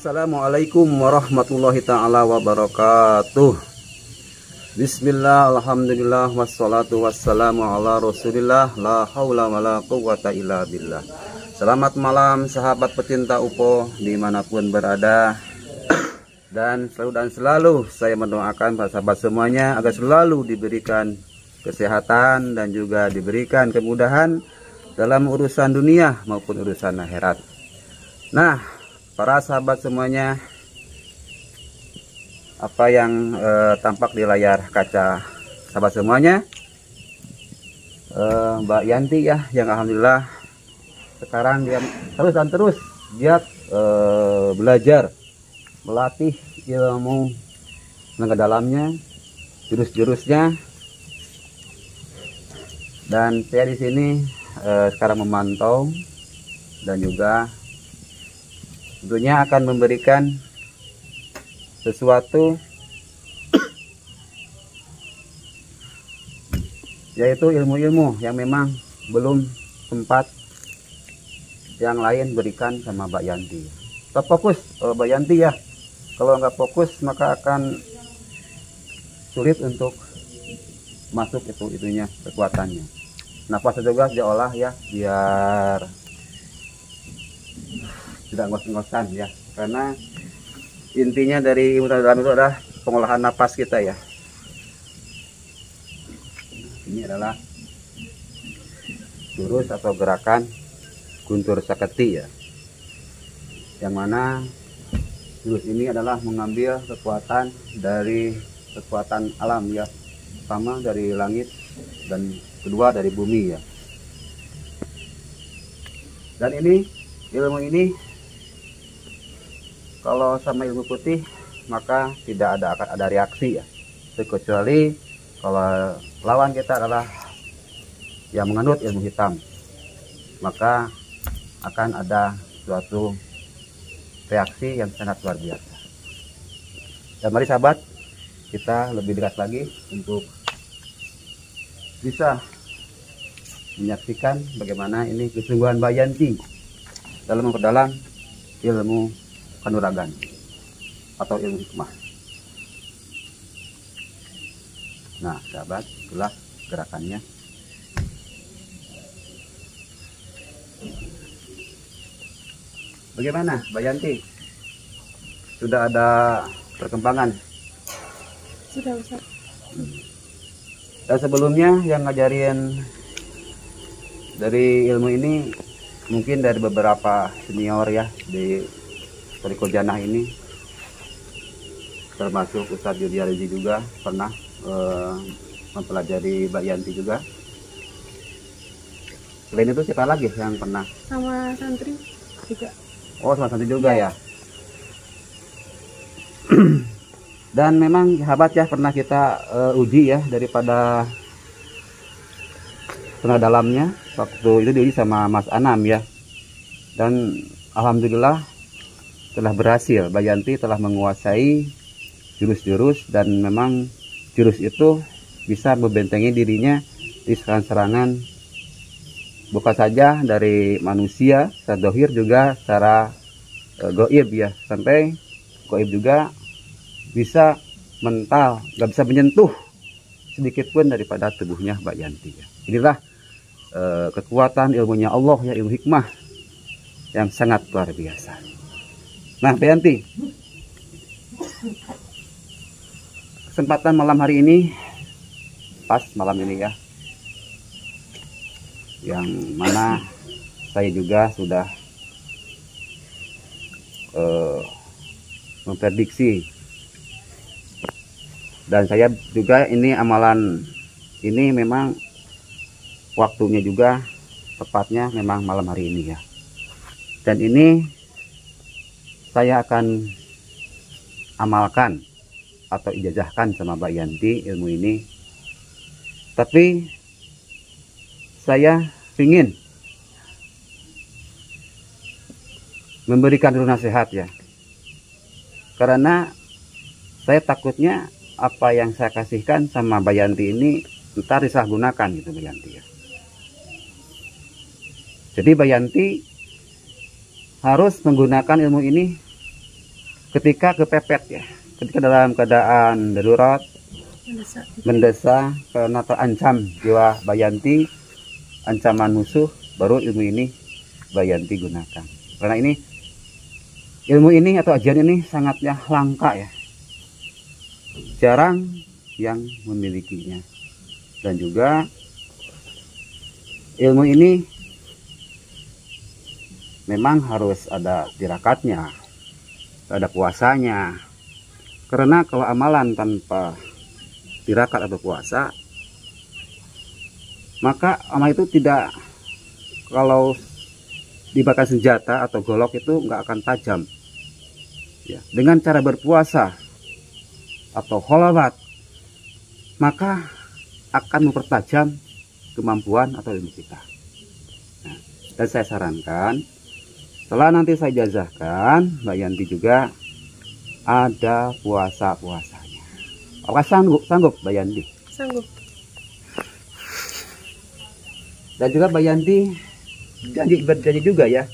Assalamualaikum warahmatullahi ta'ala wabarakatuh. Bismillah, alhamdulillah, wassalatu wassalamu ala rasulillah, la haula wa la quwwata illa billah. Selamat malam sahabat pecinta UFO dimanapun berada. Dan selalu saya mendoakan para sahabat semuanya agar selalu diberikan kesehatan dan juga diberikan kemudahan dalam urusan dunia maupun urusan akhirat. Nah, para sahabat semuanya, apa yang tampak di layar kaca sahabat semuanya, Mbak Yanti ya, yang alhamdulillah sekarang dia terus giat belajar, melatih ilmu tenaga dalamnya, jurus-jurusnya. Dan saya di sini sekarang memantau dan juga tentunya akan memberikan sesuatu yaitu ilmu-ilmu yang memang belum sempat yang lain berikan sama Mbak Yanti. Tetap fokus Mbak Yanti ya. Kalau nggak fokus maka akan sulit untuk masuk itunya kekuatannya. Nafas juga diolah ya biar tidak ngos-ngosan ya, karena intinya dari ilmu dalam itu adalah pengolahan napas kita ya. Ini adalah jurus atau gerakan guntur saketi ya, yang mana jurus ini adalah mengambil kekuatan dari kekuatan alam ya, pertama dari langit dan kedua dari bumi ya. Dan ini ilmu ini kalau sama ilmu putih maka tidak akan ada reaksi ya, kecuali kalau lawan kita adalah yang menganut ilmu hitam, maka akan ada suatu reaksi yang sangat luar biasa. Dan mari sahabat, kita lebih dekat lagi untuk bisa menyaksikan bagaimana ini kesungguhan Mbak Yanti dalam memperdalam ilmu kanuragan atau ilmu hikmah. Nah sahabat, itulah gerakannya. Bagaimana Mbak Yanti? Sudah ada perkembangan? Sudah Ustaz. Dan sebelumnya yang ngajarin dari ilmu ini mungkin dari beberapa senior ya di Toriko Janah ini, termasuk Ustadz Yudi Alizi juga pernah mempelajari Mbak Yanti juga. Selain itu siapa lagi yang pernah? Sama santri juga. Oh, sama santri juga ya. Dan memang sahabat ya, pernah kita uji ya daripada tenaga dalamnya. Waktu itu diuji sama Mas Anam ya. Dan alhamdulillah telah berhasil. Mbak Yanti telah menguasai jurus-jurus dan memang jurus itu bisa membentengi dirinya di serangan-serangan bukan saja dari manusia secara dohir, juga secara goib ya, sampai goib juga bisa mental, nggak bisa menyentuh sedikit pun daripada tubuhnya Mbak Yanti ya. Inilah kekuatan ilmunya Allah ya, ilmu hikmah yang sangat luar biasa. Nah Mbak Yanti, kesempatan malam hari ini pas malam ini ya, yang mana saya juga sudah memprediksi, dan saya juga ini amalan ini memang waktunya juga tepatnya memang malam hari ini ya. Dan ini saya akan amalkan atau ijazahkan sama Mbak Yanti ilmu ini. Tapi saya ingin memberikan dulu nasihat ya, karena saya takutnya apa yang saya kasihkan sama Mbak Yanti ini ntar disalahgunakan gitu Mbak Yanti ya. Jadi Mbak Yanti harus menggunakan ilmu ini ketika kepepet ya, ketika dalam keadaan darurat, mendesak karena terancam jiwa Bayanti, ancaman musuh, baru ilmu ini Bayanti gunakan. Karena ini ilmu ini atau ajian ini sangatnya langka ya, jarang yang memilikinya. Dan juga ilmu ini memang harus ada tirakatnya, ada puasanya. Karena kalau amalan tanpa tirakat atau puasa, maka amal itu tidak, kalau dibakar senjata atau golok itu nggak akan tajam ya. Dengan cara berpuasa atau kholawat, maka akan mempertajam kemampuan atau ilmu kita. Nah, dan saya sarankan setelah nanti saya jazahkan, Mbak Yanti juga ada puasa-puasanya. Apakah sanggup Mbak Yanti? Sanggup. Dan juga Mbak Yanti berjanji juga ya,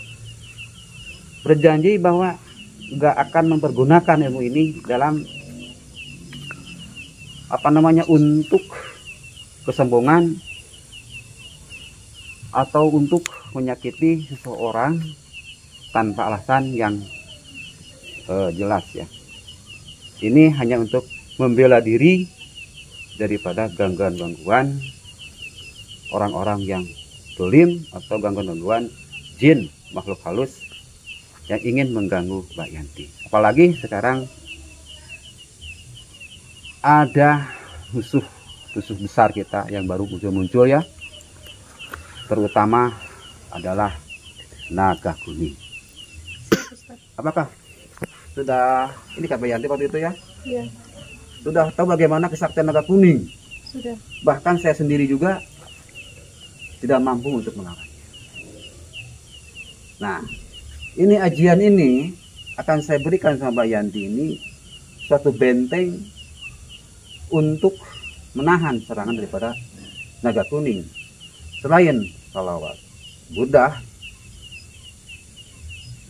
berjanji bahwa nggak akan mempergunakan ilmu ini dalam untuk kesombongan atau untuk menyakiti seseorang tanpa alasan yang jelas ya. Ini hanya untuk membela diri daripada gangguan-gangguan orang-orang yang dolim atau gangguan-gangguan jin, makhluk halus yang ingin mengganggu Mbak Yanti. Apalagi sekarang ada musuh besar kita yang baru muncul ya, terutama adalah naga kuning. Apakah sudah ini Kak Mbak Yanti waktu itu ya? Iya. Sudah tahu bagaimana kesaktian naga kuning? Sudah. Bahkan saya sendiri juga tidak mampu untuk melawannya. Nah, ini ajian ini akan saya berikan sama Mbak Yanti ini suatu benteng untuk menahan serangan daripada naga kuning. Selain salawat Buddha,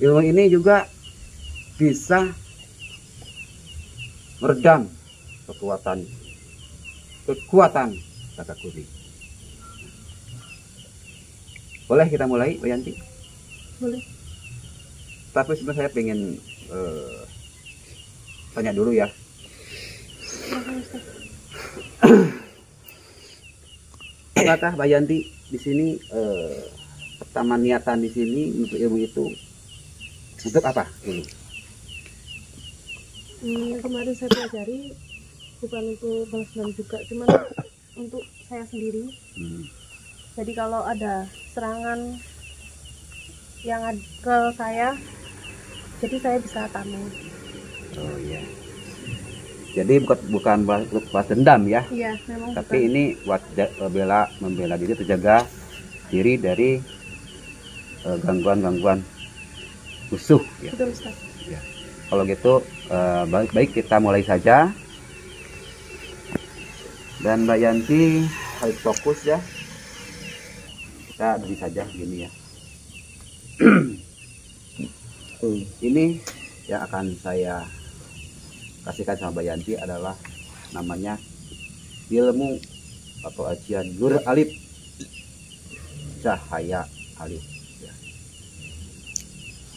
ilmu ini juga bisa meredam kekuatan naga kuning. Boleh kita mulai, Mbak Yanti? Boleh. Tapi sebenarnya saya pengen tanya dulu ya. Apakah Mbak Yanti di sini pertama niatan di sini untuk ilmu itu untuk apa dulu? Kemarin saya pelajari bukan untuk balas dendam juga, cuman untuk saya sendiri. Jadi kalau ada serangan yang ke saya, jadi saya bisa tahan. Oh iya. Jadi bukan balas dendam ya? Iya, memang. Tapi bukan. ini buat membela diri, terjaga diri dari gangguan-gangguan musuh ya. Betul, Ustaz. Ya. Kalau gitu baik kita mulai saja. Dan Mbak Yanti harus fokus ya. Kita beri saja gini ya. Ini yang akan saya kasihkan sama Mbak Yanti adalah namanya ilmu atau ajian Nur Alif, cahaya alif ya.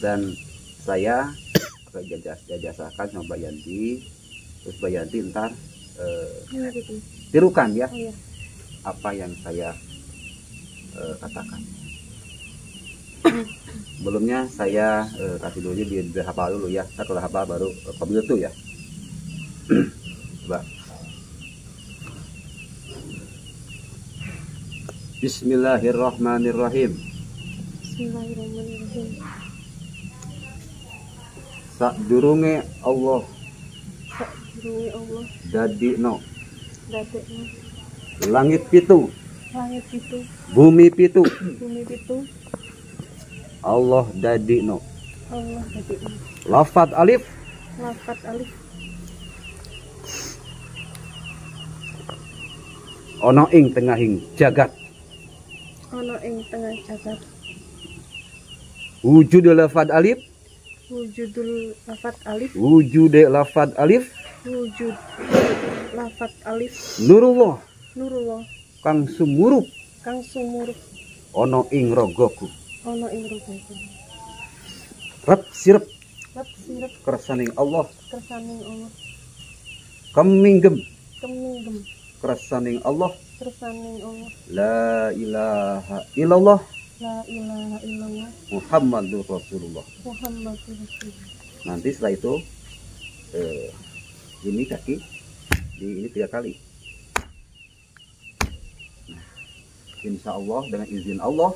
Dan saya akan jajasakan sama Mbak Yanti, terus Mbak Yanti ntar tirukan ya. Oh, iya. Apa yang saya katakan. Sebelumnya saya kasih dulu di hafal dulu ya. Setelah hafal baru komil itu ya. Coba. Bismillahirrahmanirrahim. Bismillahirrahmanirrahim. Sadurunge Allah Sadurunge Allah dadino dadekno langit pitu, langit pitu, bumi pitu, bumi pitu, Allah dadino. Allah dadekno. Lafat alif, Lafat alif, ono ing tengahing jagat. ono ing tengah jagat. Wujud lafat alif, Wujudul lafat alif. Wujude lafad alif. Wujud lafat alif. Nurullah Nurullah kang sumurup kang sumurup ono ing rogoku. ana ing rogoku. Rep sirep Lap sirep kersaning Allah. kersaning Allah. Keminggem Keminggem kersaning Allah. kersaning Allah. La ilaha illallah La ilaha illallah Muhammadur Rasulullah. Muhammadur Rasulullah. Nanti setelah itu ini kaki ini 3 kali. Nah, insya Allah dengan izin Allah,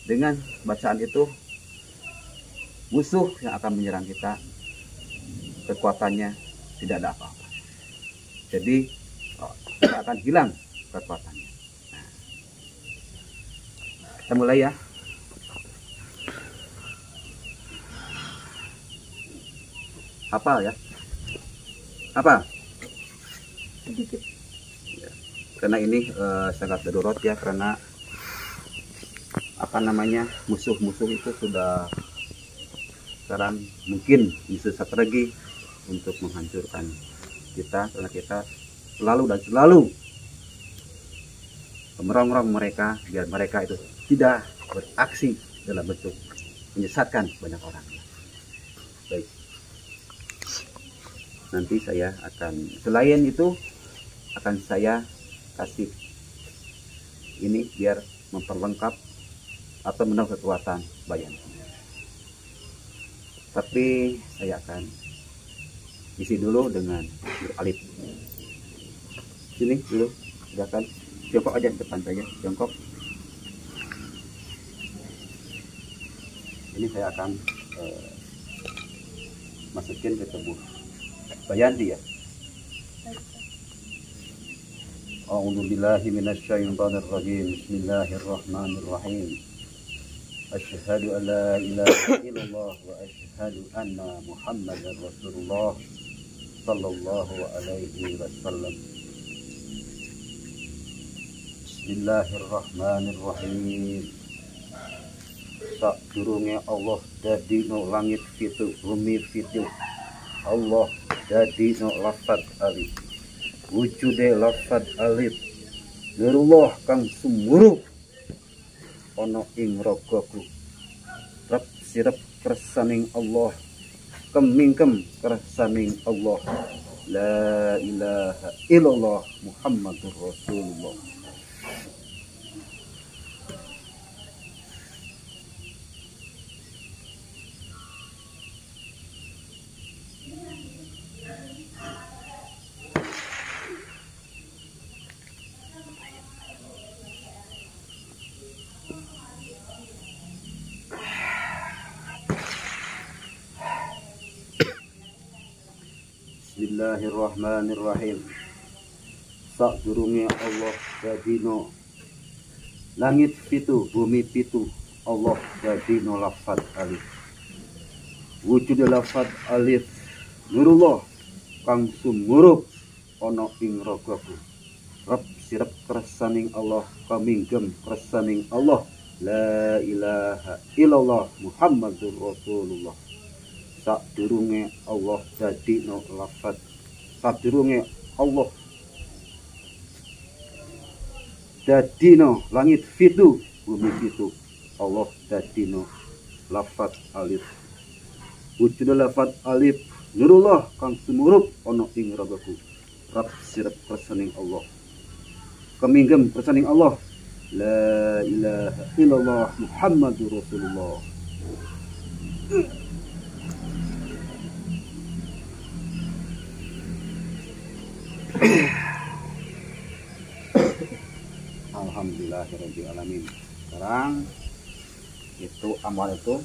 dengan bacaan itu musuh yang akan menyerang kita kekuatannya tidak ada apa-apa. Jadi tidak akan hilang kekuatannya. Nah, kita mulai ya. Hafal ya. Apa? Sedikit. Karena ini sangat darurat ya, karena apa namanya, musuh-musuh itu sudah sekarang mungkin bisa strategi untuk menghancurkan kita, karena kita selalu dan selalu merongrong mereka biar mereka itu tidak beraksi dalam bentuk menyesatkan banyak orang. Baik, nanti saya akan, selain itu akan saya kasih ini biar memperlengkap atau menambah kekuatan bayan. Tapi saya akan isi dulu dengan alif. Sini dulu, silakan jongkok aja depan saja, jongkok. Ini saya akan masukin ke tubuh Bayanti ya. A'udzubillahi minasyaitonir rajim. Bismillahirrahmanirrahim. Asyhadu an la ilaha illallah wa asyhadu anna Muhammadar Rasulullah sallallahu alaihi wasallam. Bismillahirrahmanirrahim. Sadurunge Allah dadi no langit pitu, bumi pitu. Allah dadi no lafad alif. Wujude lafad alif. Nurullah kang sumurup ono ing rogoku. Rep sirep kersaning Allah. Kemingkem kersaning Allah. La ilaha illallah Muhammadur Rasulullah. Bismillahirrahmanirrahim. Sadurunge Allah dadino langit pitu, bumi pitu. Allah dadino lafad alif. Wujud lafad alif. Nurullah kang sumurup ono ing rogoku. Rep sirep kersaning Allah. Kaminggem kersaning Allah. La ilaha illallah Muhammadur Rasulullah. Sadurunge Allah dadi no lafad, sadurunge Allah dadi no langit fitu, bumi fitu. Allah dadi no lafad alif. Wujud lafad alif. Nurullah kang sumurup ono ing rogoku. Rab sirep kersaning Allah. Keminggem kersaning Allah. La ilaha illallah Muhammadur Rasulullah. Alhamdulillahirrahmanirrahim. Sekarang itu amal itu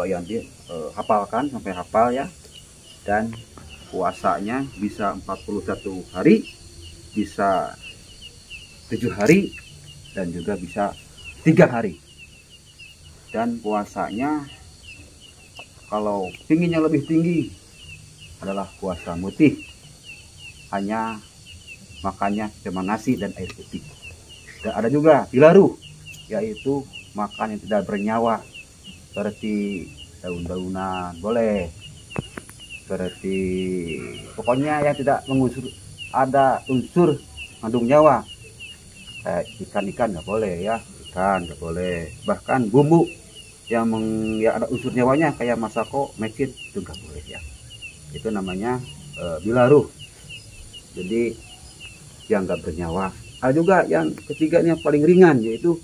Bayanti hafalkan sampai hafal ya. Dan puasanya bisa 41 hari, bisa 7 hari, dan juga bisa 3 hari. Dan puasanya kalau tingginya lebih tinggi adalah puasa mutih, hanya makannya cuma nasi dan air putih. Dan ada juga bilaru, yaitu makan yang tidak bernyawa, seperti daun-daunan boleh, seperti pokoknya yang tidak ada unsur mengandung nyawa, kayak ikan nggak boleh ya, ikan nggak boleh, bahkan bumbu yang ada unsur nyawanya kayak masako, mecin itu nggak boleh ya, itu namanya bilaruh, jadi yang nggak bernyawa. Ada juga yang ketiganya paling ringan, yaitu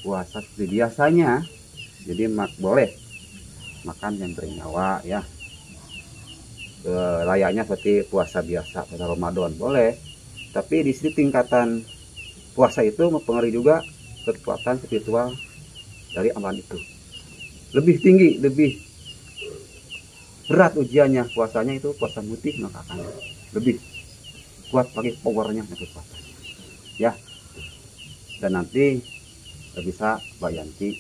puasa seperti biasanya, jadi boleh makan yang bernyawa ya, layaknya seperti puasa biasa pada Ramadan boleh. Tapi di sini tingkatan puasa itu mempengaruhi juga kekuatan spiritual dari amalan itu, lebih tinggi, lebih berat ujiannya puasanya itu puasa putih, maka akan lebih kuat bagi powernya kekuatannya ya. Dan nanti bisa Mbak Yanti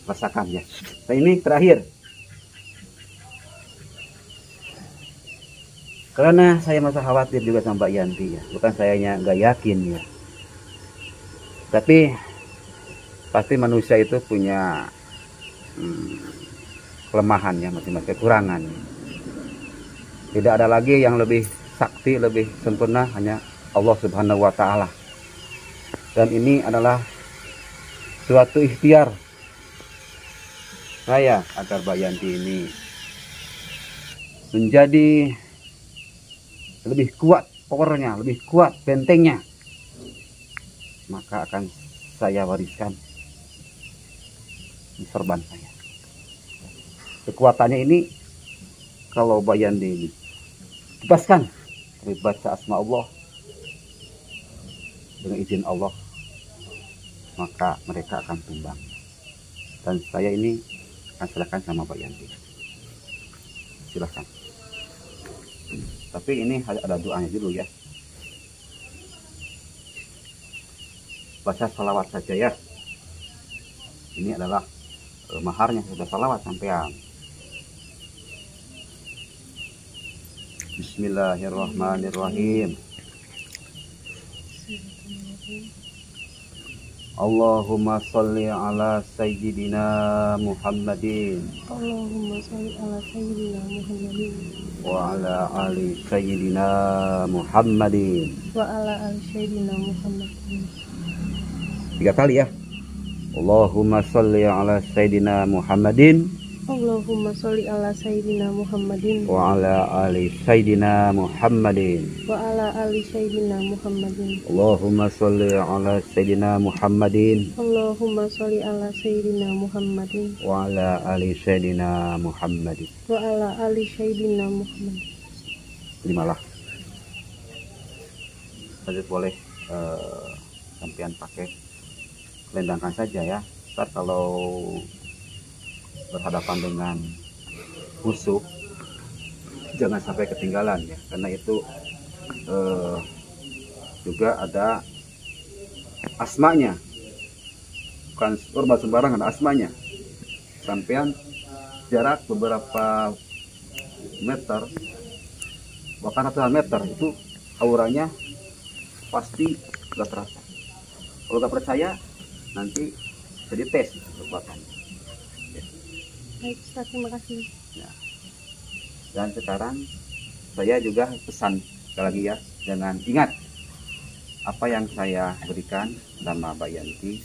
rasakan ya. Nah ini terakhir, karena saya masa khawatir juga sama Mbak Yanti ya, bukan sayanya nggak yakin ya, tapi pasti manusia itu punya kelemahan ya, masing-masing kekurangan. Tidak ada lagi yang lebih sakti, lebih sempurna, hanya Allah Subhanahu wa Ta'ala. Dan ini adalah suatu ikhtiar saya agar Mbak Yanti ini menjadi lebih kuat powernya, lebih kuat bentengnya, maka akan saya wariskan di sorban saya. Kekuatannya ini kalau Mbak Yanti ini bebaskan dari baca asma Allah dengan izin Allah, maka mereka akan tumbang. Dan saya ini akan silakan sama Mbak Yanti, silahkan. Tapi ini ada doanya dulu ya, baca salawat saja ya. Ini adalah maharnya, sudah salawat sampean. Bismillahirrahmanirrahim. Allahumma sholli ala sayyidina Muhammadin Allahumma sholli ala sayyidina Muhammadin wa ala ali sayyidina Muhammadin wa ala ali sayyidina Muhammadin. 3 kali ya. Allahumma sholli ala sayyidina Muhammadin Allahumma sholli ala sayyidina Muhammadin wa ala ali sayyidina Muhammadin wa ala ali sayyidina Muhammadin. Allahumma sholli ala sayyidina Muhammadin Allahumma sholli ala sayyidina Muhammadin wa ala ali sayyidina Muhammadin. wa ala ali sayyidina Muhammadin. Terimalah. Saja boleh sampean pakai, kelendangkan saja ya. Ntar kalau berhadapan dengan musuh jangan sampai ketinggalan ya, karena itu juga ada asmanya, bukan sorban sembarangan, asmanya. Sampean jarak beberapa meter, bahkan ratusan meter, itu auranya pasti gak terasa. Kalau gak percaya nanti bisa dites kekuatannya. Baik Ustaz, terima kasih. Ya. Dan sekarang saya juga pesan sekali lagi ya, jangan ingat apa yang saya berikan sama Mbak Yanti,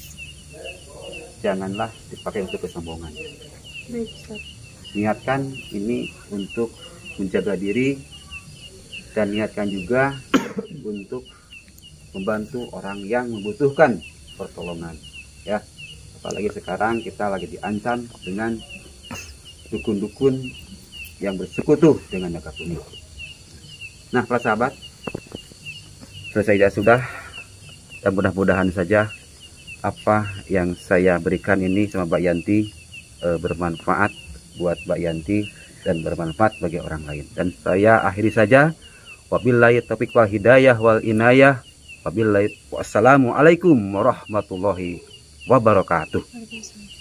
janganlah dipakai untuk kesombongan. Baik Ustaz. Niatkan ini untuk menjaga diri, dan niatkan juga untuk membantu orang yang membutuhkan pertolongan ya. Apalagi sekarang kita lagi diancam dengan dukun-dukun yang bersekutu dengan naga kuning. Nah para sahabat, selesai sudah, dan mudah-mudahan saja apa yang saya berikan ini sama Mbak Yanti bermanfaat buat Mbak Yanti dan bermanfaat bagi orang lain. Dan saya akhiri saja, wabillahi taufiq wal hidayah wal inayah, wabillahi wassalamualaikum warahmatullahi wabarakatuh. Waalaikumsalam.